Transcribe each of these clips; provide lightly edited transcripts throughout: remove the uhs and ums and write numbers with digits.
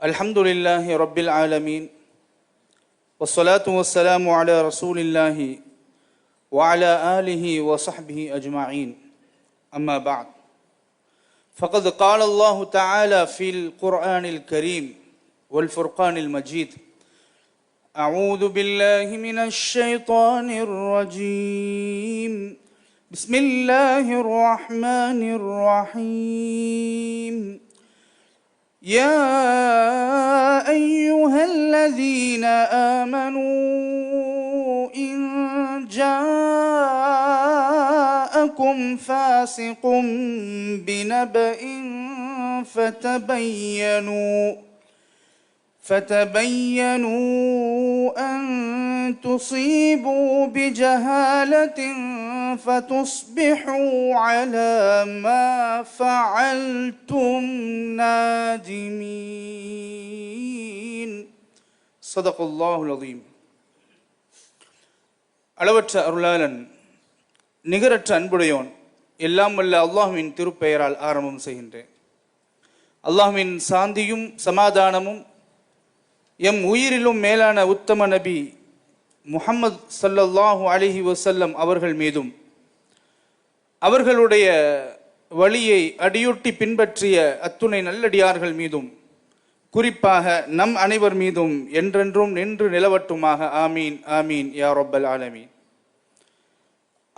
Alhamdulillahi Rabbil Alameen. Wassalatu wassalamu ala Rasulillahi wa ala alihi wa sahbihi ajma'in. Amma ba'd. Faqad qala Allahu ta'ala fil Qur'anil Kareem wal Furqanil Majid. A'udhu billahi minash shaitanir rajim. Bismillahir Rahmanir Rahim. يا أيها الذين آمنوا إن جاءكم فاسق بنبأ فتبينوا أن تصيبوا بجهالة فتصبحوا على ما فعلتم نادمين. صدق الله العظيم. அளவற்ற அருளாளன் நிகரற்ற அன்புடையோன் எல்லாம் வல்ல அல்லாஹ்வின் திருப்பெயரால் ஆரம்பம் செய்கின்றேன். அல்லாஹ்வின் சாந்தியும் சமாதானமும் எம் உயிரிலும் மேலான உத்தம நபி முஹம்மது ஸல்லல்லாஹு அலைஹி வஸல்லம் அவர்கள் மீதும் அவர்களுடைய வழியை அடியொட்டி பின்பற்றிய அத்துணை நல்லடியார்கள் மீதும் குறிப்பாக நம் அனைவர் மீதும் என்றென்றும் நின்று நிலவட்டுமாக. ஆமீன் ஆமீன் யா ரப்பல் ஆலமீன்.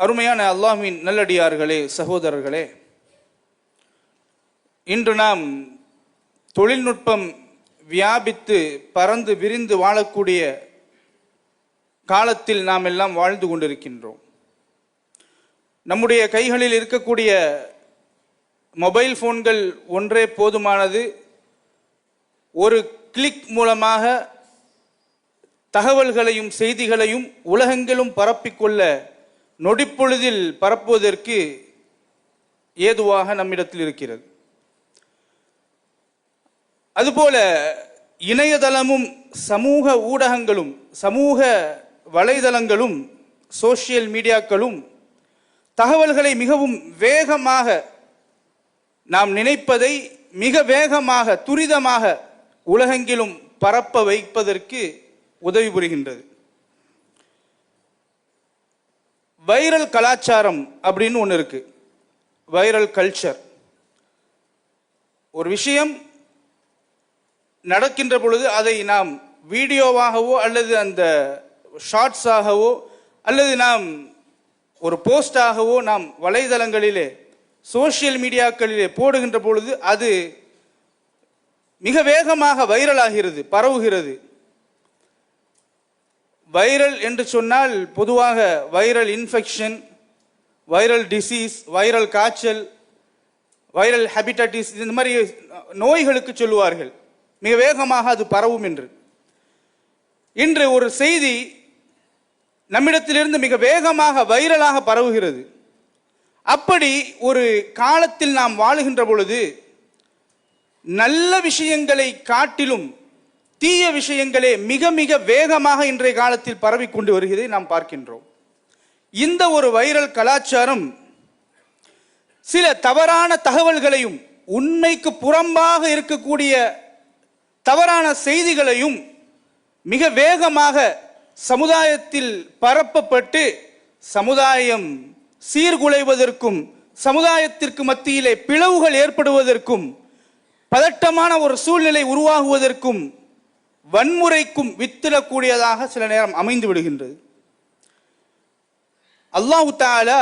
அருமையான அல்லாஹ்வின் நல்லடியார்களே, சகோதரர்களே, இன்று நாம் தொழில்நுட்பம் வியாபித்து பறந்து விரிந்து வாழக்கூடிய காலத்தில் நாம் எல்லாம் வாழ்ந்து கொண்டிருக்கின்றோம். நம்முடைய கைகளில் இருக்கக்கூடிய மொபைல் போன்கள் ஒன்றே போதுமானது. ஒரு கிளிக் மூலமாக தகவல்களையும் செய்திகளையும் உலகெங்கிலும் பரப்பிக்கொள்ள நொடிப்பொழுதில் பரப்புவதற்கு ஏதுவாக நம்மிடத்தில் இருக்கிறது. அதுபோல இணையதளமும் சமூக ஊடகங்களும் சமூக வலைதளங்களும் சோசியல் மீடியாக்களும் தகவல்களை மிகவும் வேகமாக நாம் நினைப்பதை மிக வேகமாக துரிதமாக உலகெங்கிலும் பரப்ப வைப்பதற்கு உதவி புரிகின்றது. வைரல் கலாச்சாரம் அப்படின்னு ஒன்று இருக்கு. Viral culture. ஒரு விஷயம் நடக்கின்ற பொழுது அதை நாம் வீடியோவாகவோ அல்லது அந்த ஷார்ட்ஸாகவோ அல்லது நாம் ஒரு போஸ்டாகவோ நாம் வலைதளங்களிலே சோசியல் மீடியாக்களிலே போடுகின்ற பொழுது அது மிக வேகமாக வைரலாகிறது, பரவுகிறது. வைரல் என்று சொன்னால் பொதுவாக viral infection, viral disease, viral காய்ச்சல், வைரல் ஹெப்படைட்டிஸ், இந்த மாதிரி நோய்களுக்கு சொல்லுவார்கள். மிக வேகமாக அது பரவும் என்று. இன்று ஒரு செய்தி நம்மிடத்திலிருந்து மிக வேகமாக வைரலாக பரவுகிறது. அப்படி ஒரு காலத்தில் நாம் வாழுகின்ற பொழுது நல்ல விஷயங்களை காட்டிலும் தீய விஷயங்களே மிக மிக வேகமாக இன்றைய காலத்தில் பரவிக்கொண்டு வருகிறதை நாம் பார்க்கின்றோம். இந்த ஒரு வைரல் கலாச்சாரம் சில தவறான தகவல்களையும் உண்மைக்கு புறம்பாக இருக்கக்கூடிய தவறான செய்திகளையும் மிக வேகமாக சமுதாயத்தில் பரப்பப்பட்டு சமுதாயம் சீர்குலைவதற்கும் சமுதாயத்திற்கு மத்தியிலே பிளவுகள் ஏற்படுவதற்கும் பதட்டமான ஒரு சூழ்நிலை உருவாகுவதற்கும் வன்முறைக்கும் வித்திடக்கூடியதாக சில நேரம் அமைந்து விடுகின்றது. அல்லாஹ் தஆலா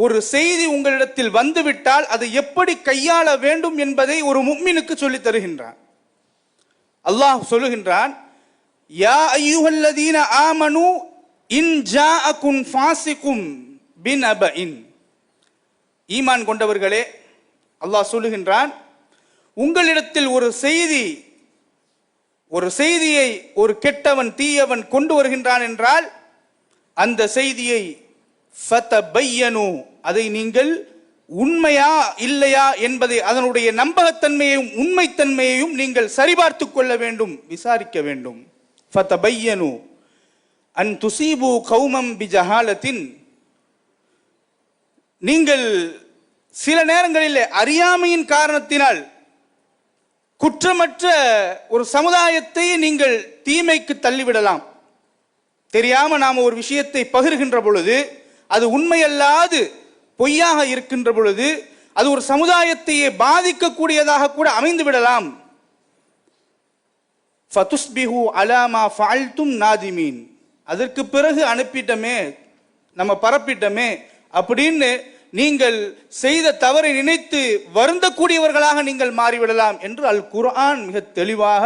ஒரு செய்தி உங்களிடத்தில் வந்துவிட்டால் அதை எப்படி கையாள வேண்டும் என்பதை ஒரு முஃமினுக்கு சொல்லித் தருகின்றான். அல்லாஹ் சொல்லுகின்றான், யா அய்யுஹல்லதீன ஆமனு இன் ஜாஅகும் ஃபாஸிகும் பினபஇன். ஈமான் கொண்டவர்களே, அல்லாஹ் சொல்லுகின்றான், உங்களிடத்தில் ஒரு செய்தியை ஒரு கெட்டவன் தீயவன் கொண்டு வருகின்றான் என்றால் அந்த செய்தியை ஃபதபையனு, அதை நீங்கள் உண்மையா இல்லையா என்பதை அதனுடைய நம்பகத்தன்மையையும் உண்மைத்தன்மையையும் நீங்கள் சரிபார்த்து கொள்ள வேண்டும், விசாரிக்க வேண்டும். ஃபதபையனு அன் துசீபு கௌமம் பிஜஹாலத்தின், நீங்கள் சில நேரங்களில் அறியாமையின் காரணத்தினால் குற்றமற்ற ஒரு சமுதாயத்தை நீங்கள் தீமைக்கு தள்ளிவிடலாம். தெரியாம நாம் ஒரு விஷயத்தை பகிர்கின்ற பொழுது அது உண்மையல்லாது பொய்யாக இருக்கின்ற பொழுது அது ஒரு சமுதாயத்தையே பாதிக்கக்கூடியதாக கூட அமைந்து விடலாம். ஃபதுஸ்பிஹு அலா மா ஃபஅல்தும் நாதிமீன். அதற்கு பிறகு அனுப்பிட்டமே, நம்ம பரப்பிட்டமே அப்படின்னு நீங்கள் செய்த தவறை நினைத்து வருந்தக்கூடியவர்களாக நீங்கள் மாறிவிடலாம் என்று அல் குர்ஆன் மிக தெளிவாக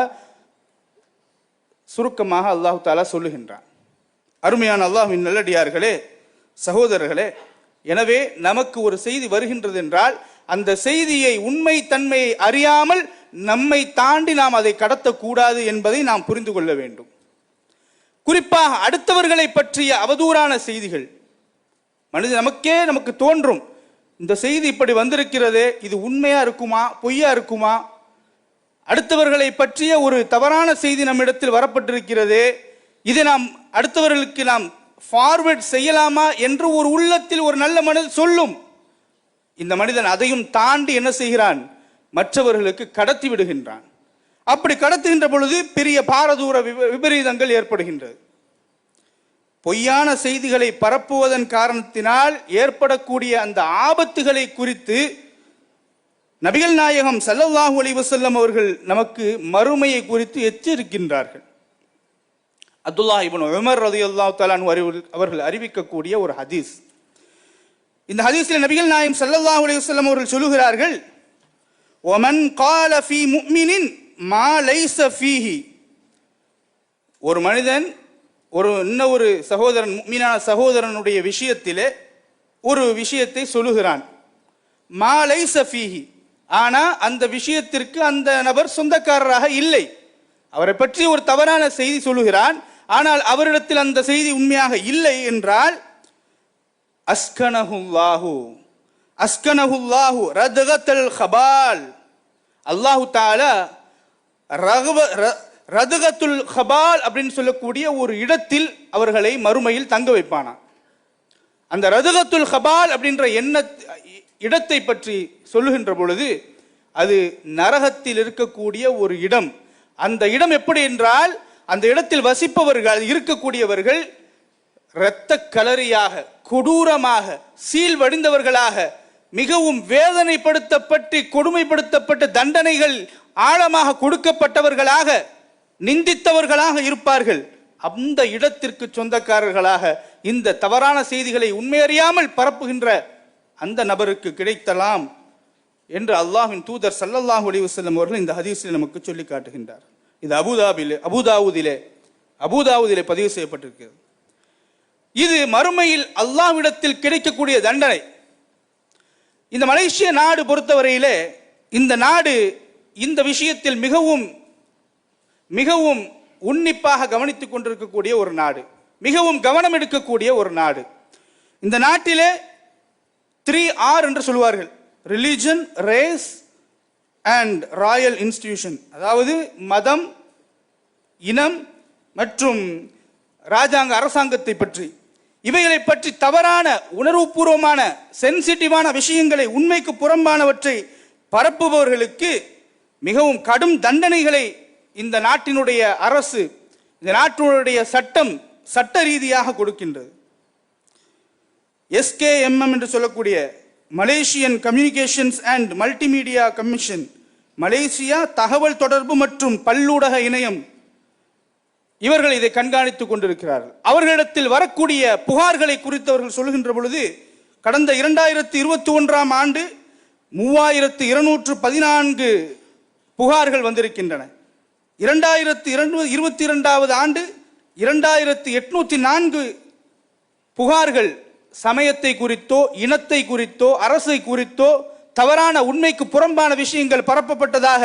சுருக்கமாக அல்லாஹ் தஆலா சொல்லுகின்றான். அருமையான அல்லாஹ்வின் நல்லடியார்களே, சகோதரர்களே, எனவே நமக்கு ஒரு செய்தி வருகின்றது என்றால் அந்த செய்தியை உண்மை தன்மையை அறியாமல் நம்மை தாண்டி நாம் அதை கடத்தக்கூடாது என்பதை நாம் புரிந்து கொள்ள வேண்டும். குறிப்பாக அடுத்தவர்களை பற்றிய அவதூறான செய்திகள் நமக்கு தோன்றும், இந்த செய்தி இப்படி வந்திருக்கிறதே, இது உண்மையா இருக்குமா பொய்யா இருக்குமா, அடுத்தவர்களை பற்றிய ஒரு தவறான செய்தி நம்மிடத்தில் வரப்பட்டிருக்கிறதே, இதை நாம் அடுத்தவர்களுக்கு நாம் ஃபார்வர்ட் செய்யலாமா என்று ஒரு உள்ளத்தில் ஒரு நல்ல மனிதன் சொல்லும். இந்த மனிதன் அதையும் தாண்டி என்ன செய்கிறான், மற்றவர்களுக்கு கடத்தி விடுகின்றான். அப்படி கடத்துகின்ற பொழுது பெரிய பாரதூர விபரீதங்கள் ஏற்படுகின்றது. பொய்யான செய்திகளை பரப்புவதன் காரணத்தினால் ஏற்படக்கூடிய அந்த ஆபத்துகளை குறித்து நபிகள் நாயகம் ஸல்லல்லாஹு அலைஹி வஸல்லம் அவர்கள் நமக்கு மறுமையை குறித்து எச்சரிக்கின்றார்கள். அப்துல்லாஹ் இப்னு உமர் ரலியல்லாஹு தஆலா அன்ஹு அவர்கள் அறிவிக்கக்கூடிய ஒரு ஹதீஸ். இந்த ஹதீஸில் நபிகள் நாயகம் ஸல்லல்லாஹு அலைஹி வஸல்லம் அவர்கள் சொல்லுகிறார்கள், ஒமன் கால ஃபீ முஃமினின் மா லைஸ ஃபீஹி. ஒரு மனிதன் இன்னொரு சகோதரன், முஃமினான சகோதரனுடைய விஷயத்திலே ஒரு விஷயத்தை சொல்லுகிறான், மா லைஸ ஃபீஹி, ஆனா அந்த விஷயத்திற்கு அந்த நபர் சொந்தக்காரராக இல்லை. அவரை பற்றி ஒரு தவறான செய்தி சொல்லுகிறான், ஆனால் அவரிடத்தில் அந்த செய்தி உண்மையாக இல்லை என்றால் அஸ்கனஹுல்லாஹு ரதகத்தல் ஹபால், அல்லாஹு தஆலா ரதகத்துல் ஹபால் அப்படின்னு சொல்லக்கூடிய ஒரு இடத்தில் அவர்களை மறுமையில் தங்க வைப்பானா. அந்த ரதகத்துல் ஹபால் அப்படின்ற இடத்தை பற்றி சொல்லுகின்ற பொழுது அது நரகத்தில் இருக்கக்கூடிய ஒரு இடம். அந்த இடம் எப்படி என்றால், அந்த இடத்தில் வசிப்பவர்கள் இருக்கக்கூடியவர்கள் இரத்த கலரியாக, கொடூரமாக, சீல்வடிந்தவர்களாக, மிகவும் வேதனைப்படுத்தப்பட்டு கொடுமைப்படுத்தப்பட்ட தண்டனைகள் ஆழமாக கொடுக்கப்பட்டவர்களாக, நிந்தித்தவர்களாக இருப்பார்கள். அந்த இடத்திற்கு சொந்தக்காரர்களாக இந்த தவறான செய்திகளை உண்மையறியாமல் பரப்புகின்ற அந்த நபருக்கு கிடைத்தலாம் என்று அல்லாஹ்வின் தூதர் ஸல்லல்லாஹு அலைஹி வஸல்லம் அவர்கள் இந்த ஹதீஸில் நமக்கு சொல்லி காட்டுகின்றார். இது அபூதாவுதிலே பதிவு செய்யப்பட்டிருக்கிறது. இது மறுமையில் அல்லாஹ்விடத்தில் கிடைக்கக்கூடிய தண்டனை. இந்த மலேசிய நாடு பொறுத்தவரையிலே இந்த நாடு இந்த விஷயத்தில் மிகவும் மிகவும் உன்னிப்பாக கவனித்துக் கொண்டிருக்கக்கூடிய ஒரு நாடு, மிகவும் கவனம் எடுக்கக்கூடிய ஒரு நாடு. இந்த நாட்டிலே 3R என்று சொல்வார்கள், religion, race and Royal institution, அதாவது மதம், இனம் மற்றும் ராஜாங்க அரசாங்கத்தை பற்றி, இவைகளை பற்றி தவறான உணர்வுபூர்வமான சென்சிட்டிவான விஷயங்களை, உண்மைக்கு புறம்பானவற்றை பரப்புபவர்களுக்கு மிகவும் கடும் தண்டனைகளை இந்த நாட்டினுடைய அரசு, இந்த நாட்டினுடைய சட்டம் சட்ட ரீதியாக கொடுக்கின்றது. SKMM என்று சொல்லக்கூடிய Malaysian communications and multimedia commission, Malaysia தகவல் தொடர்பு மற்றும் பல்லூடக இணையம், இவர்கள் இதை கண்காணித்துக் கொண்டிருக்கிறார்கள். அவர்களிடத்தில் வரக்கூடிய புகார்களை குறித்து அவர்கள் சொல்கின்ற பொழுது, கடந்த 2021 ஆண்டு 3214 புகார்கள் வந்திருக்கின்றன. 2022 ஆண்டு 2804 புகார்கள் சமயத்தை குறித்தோ, இனத்தை குறித்தோ, அரசை குறித்தோ தவறான உண்மைக்கு புறம்பான விஷயங்கள் பரப்பப்பட்டதாக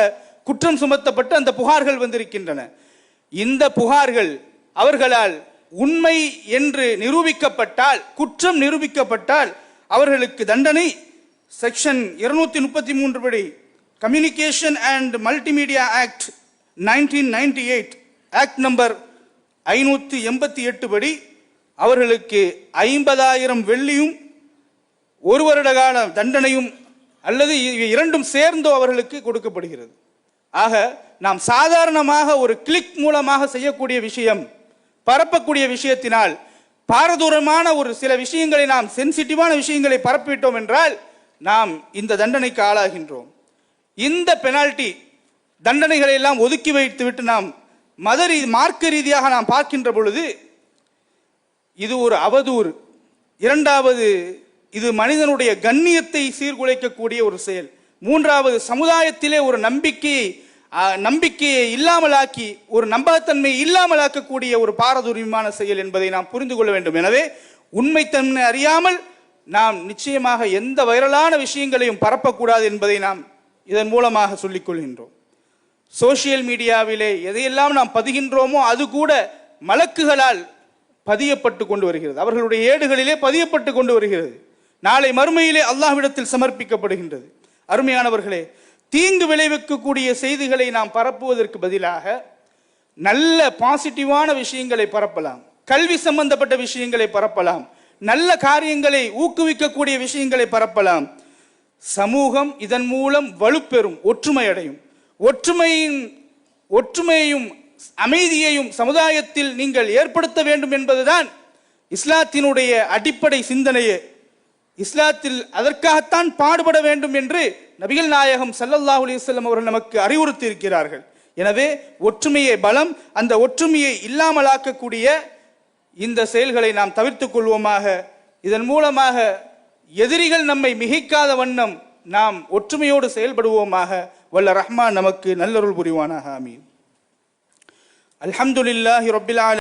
குற்றம் சுமத்தப்பட்டு அந்த புகார்கள் வந்திருக்கின்றன. இந்த புகார்கள் அவர்களால் உண்மை என்று நிரூபிக்கப்பட்டால், குற்றம் நிரூபிக்கப்பட்டால் அவர்களுக்கு தண்டனை செக்ஷன் 233 படி, communication and multimedia act 1998, act number 588 படி அவர்களுக்கு 50,000 வெள்ளியும் 1 வருட கால தண்டனையும் அல்லது இரண்டும் சேர்ந்தோ அவர்களுக்கு கொடுக்கப்படுகிறது. ஆக நாம் சாதாரணமாக ஒரு கிளிக் மூலமாக செய்யக்கூடிய விஷயம், பரப்பக்கூடிய விஷயத்தினால் பாரதூரமான ஒரு சில விஷயங்களை, நாம் சென்சிட்டிவான விஷயங்களை பரப்பிவிட்டோம் என்றால் நாம் இந்த தண்டனைக்கு ஆளாகின்றோம். இந்த பெனால்டி தண்டனைகளை எல்லாம் ஒதுக்கி வைத்துவிட்டு நாம் மார்க்க ரீதியாக நாம் பார்க்கின்ற பொழுது இது ஒரு அவதூறு. இரண்டாவது, இது மனிதனுடைய கண்ணியத்தை சீர்குலைக்கக்கூடிய ஒரு செயல். மூன்றாவது, சமுதாயத்திலே ஒரு நம்பிக்கையை இல்லாமலாக்கி, ஒரு நம்பகத்தன்மை இல்லாமலாக்கக்கூடிய ஒரு பாரதூரியமான செயல் என்பதை நாம் புரிந்து கொள்ள வேண்டும். எனவே உண்மைத்தன்மை அறியாமல் நாம் நிச்சயமாக எந்த வைரலான விஷயங்களையும் பரப்பக்கூடாது என்பதை நாம் இதன் மூலமாக சொல்லிக் கொள்கின்றோம். சோசியல் மீடியாவிலே எதையெல்லாம் நாம் பதிகின்றோமோ அது கூட மலக்குகளால் பதியப்பட்டு கொண்டு வருகிறது, அவர்களுடைய ஏடுகளிலே பதியப்பட்டு கொண்டு வருகிறது. நாளை மறுமையிலே அல்லாஹ்விடத்தில் சமர்ப்பிக்கப்படுகின்றது. அருமையானவர்களே, தீங்கு விளைவிக்கக்கூடிய செய்திகளை நாம் பரப்புவதற்கு பதிலாக நல்ல பாசிட்டிவான விஷயங்களை பரப்பலாம், கல்வி சம்பந்தப்பட்ட விஷயங்களை பரப்பலாம், நல்ல காரியங்களை ஊக்குவிக்கக்கூடிய விஷயங்களை பரப்பலாம். சமூகம் இதன் மூலம் வலுப்பெறும், ஒற்றுமை அடையும். ஒற்றுமையையும் அமைதியையும் சமுதாயத்தில் நீங்கள் ஏற்படுத்த வேண்டும் என்பதுதான் இஸ்லாத்தினுடைய அடிப்படை சிந்தனையே. இஸ்லாத்தில் அதற்காகத்தான் பாடுபட வேண்டும் என்று நபிகள் நாயகம் ஸல்லல்லாஹு அலைஹி வஸல்லம் அவர்கள் நமக்கு அறிவுறுத்தி இருக்கிறார்கள். எனவே ஒற்றுமையை பலம், அந்த ஒற்றுமையை இல்லாமலாக்கக்கூடிய இந்த செயல்களை நாம் தவிர்த்துக் கொள்வோமாக. இதன் மூலமாக எதிரிகள் நம்மை மிகைக்காத வண்ணம் நாம் ஒற்றுமையோடு செயல்படுவோமாக. வல்ல ரஹ்மான் நமக்கு நல்லருள் புரிவானாக. ஆமீன். அல்ஹம்துலில்லாஹி ரப்பில் ஆலமீன்.